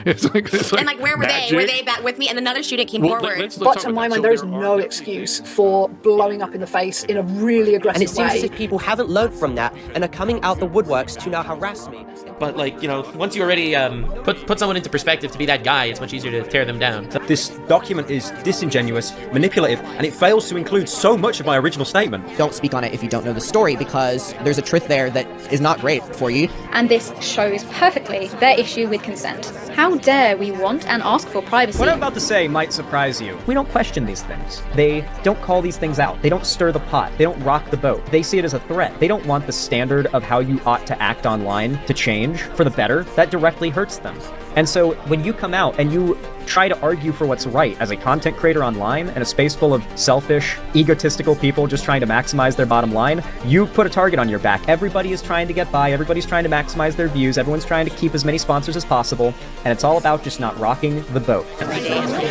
It's like and like, where were magic. they? Were they back with me? And another student came forward. But to my mind, there is no excuse for blowing up in the face in a really aggressive way. And it seems as if people haven't learned from that and are coming out the woodworks to now harass me. But like, you know, once you already put someone into perspective to be that guy, it's much easier to tear them down. This document is disingenuous, manipulative, and it fails to include so much of my original statement. Don't speak on it if you don't know the story, because there's a truth there that is not great for you. And this shows perfectly their issue with consent. How dare we want and ask for privacy? What I'm about to say might surprise you. We don't question these things. They don't call these things out. They don't stir the pot. They don't rock the boat. They see it as a threat. They don't want the standard of how you ought to act online to change for the better. That directly hurts them. And so when you come out and you try to argue for what's right as a content creator online in a space full of selfish, egotistical people just trying to maximize their bottom line, you put a target on your back. Everybody is trying to get by. Everybody's trying to maximize their views. Everyone's trying to keep as many sponsors as possible. And it's all about just not rocking the boat. Every day is like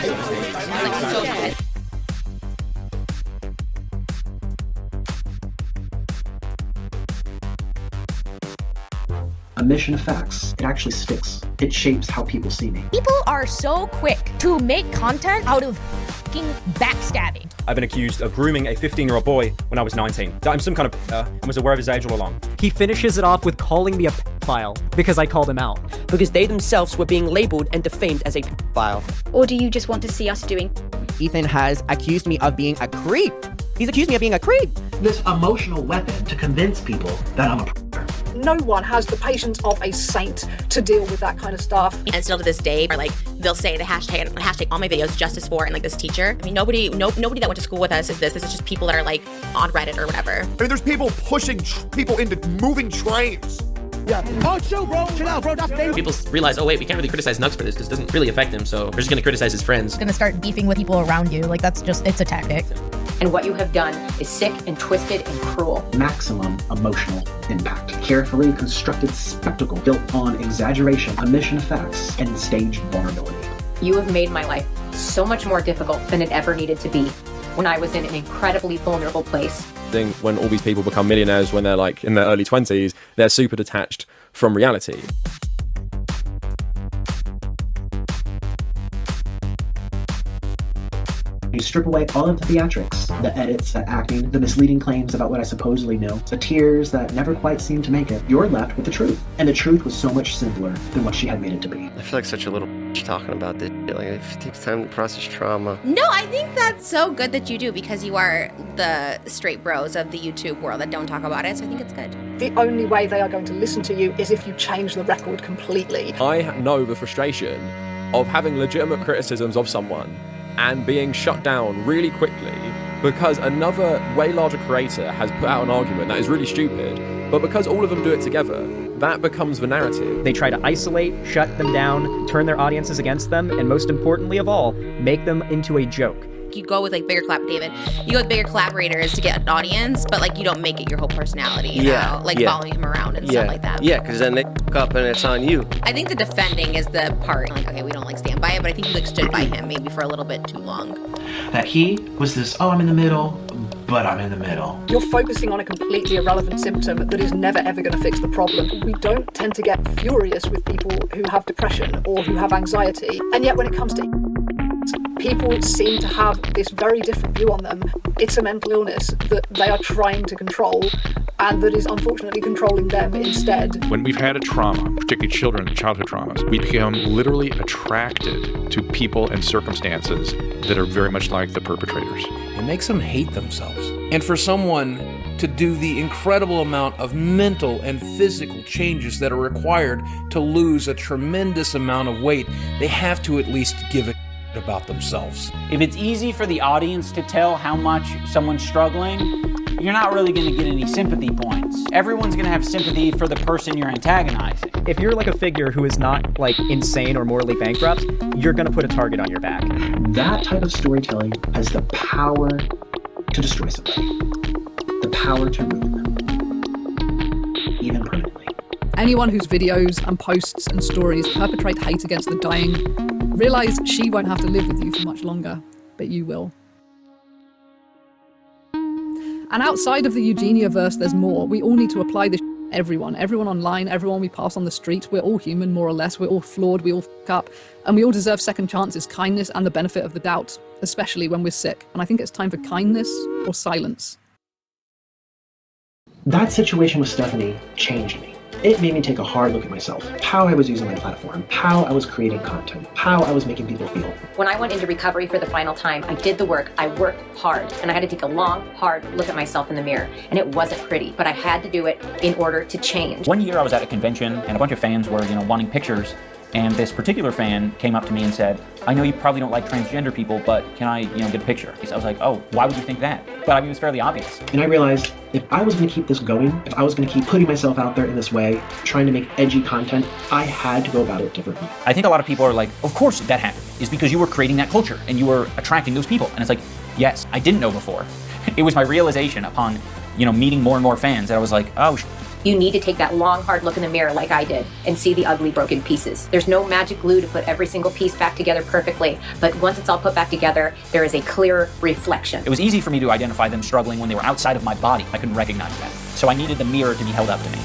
so good. A mission of facts. It actually sticks. It shapes how people see me. People are so quick to make content out of fucking backstabbing. I've been accused of grooming a 15-year-old boy when I was 19. I'm some kind of and was aware of his age all along. He finishes it off with calling me a pedophile because I called him out. Because they themselves were being labeled and defamed as a pedophile. Or do you just want to see us doing? Ethan has accused me of being a creep. He's accused me of being a creep. This emotional weapon to convince people that I'm a predator. No one has the patience of a saint to deal with that kind of stuff. And still to this day, or like they'll say the hashtag all my videos justice for, and like this teacher. I mean, nobody that went to school with us is this. This is just people that are like on Reddit or whatever. I mean, there's people pushing people into moving trains. Yeah. Oh, chill, bro. Chill out, bro. That's dangerous. People realize, oh wait, we can't really criticize Nux for this because it doesn't really affect him, so we're just gonna criticize his friends. Gonna start beefing with people around you. Like, that's just, it's a tactic. And what you have done is sick and twisted and cruel. Maximum emotional impact. Carefully constructed spectacle built on exaggeration, a mission of facts, and staged vulnerability. You have made my life so much more difficult than it ever needed to be when I was in an incredibly vulnerable place. When all these people become millionaires when they're like in their early 20s, they're super detached from reality. You strip away all of the theatrics, the edits, the acting, the misleading claims about what I supposedly know, the tears that never quite seemed to make it. You're left with the truth. And the truth was so much simpler than what she had made it to be. I feel like such a little talking about this. Like, it takes time to process trauma. No, I think that's so good that you do, because you are the straight bros of the YouTube world that don't talk about it, so I think it's good. The only way they are going to listen to you is if you change the record completely. I know the frustration of having legitimate criticisms of someone and being shut down really quickly because another way larger creator has put out an argument that is really stupid, but because all of them do it together, that becomes the narrative. They try to isolate, shut them down, turn their audiences against them, and most importantly of all, make them into a joke. You go with like bigger David. You go with bigger collaborators to get an audience, but like you don't make it your whole personality, you know? Like following him around and stuff like that. Yeah, because then they fuck up and it's on you. I think the defending is the part, like, okay, we don't like stand by it, but I think you like stood by him maybe for a little bit too long. That he was this, oh, I'm in the middle, but I'm in the middle. You're focusing on a completely irrelevant symptom that is never ever going to fix the problem. We don't tend to get furious with people who have depression or who have anxiety, and yet when it comes to people seem to have this very different view on them. It's a mental illness that they are trying to control and that is unfortunately controlling them instead. When we've had a trauma, particularly children, childhood traumas, we become literally attracted to people and circumstances that are very much like the perpetrators. It makes them hate themselves. And for someone to do the incredible amount of mental and physical changes that are required to lose a tremendous amount of weight, they have to at least give a about themselves. If it's easy for the audience to tell how much someone's struggling, you're not really going to get any sympathy points. Everyone's going to have sympathy for the person you're antagonizing. If you're like a figure who is not like insane or morally bankrupt, you're going to put a target on your back. That type of storytelling has the power to destroy somebody. The power to ruin them. Even permanently. Anyone whose videos and posts and stories perpetrate hate against the dying, realize she won't have to live with you for much longer, but you will. And outside of the Eugenia verse, there's more. We all need to apply this everyone online, everyone we pass on the street. We're all human, more or less. We're all flawed, we all fuck up, and we all deserve second chances, kindness, and the benefit of the doubt, especially when we're sick. And I think it's time for kindness or silence. That situation with Stephanie changed me. It made me take a hard look at myself, how I was using my platform, how I was creating content, how I was making people feel. When I went into recovery for the final time, I did the work, I worked hard, and I had to take a long, hard look at myself in the mirror. And it wasn't pretty, but I had to do it in order to change. One year I was at a convention and a bunch of fans were, wanting pictures. And this particular fan came up to me and said, I know you probably don't like transgender people, but can I, get a picture? So I was like, oh, why would you think that? But I mean, it was fairly obvious. And I realized if I was going to keep this going, if I was going to keep putting myself out there in this way, trying to make edgy content, I had to go about it differently. I think a lot of people are like, of course that happened. It's because you were creating that culture and you were attracting those people. And it's like, yes, I didn't know before. It was my realization upon, meeting more and more fans that I was like, oh, You need to take that long, hard look in the mirror like I did and see the ugly, broken pieces. There's no magic glue to put every single piece back together perfectly, but once it's all put back together, there is a clear reflection. It was easy for me to identify them struggling when they were outside of my body. I couldn't recognize that. So I needed the mirror to be held up to me.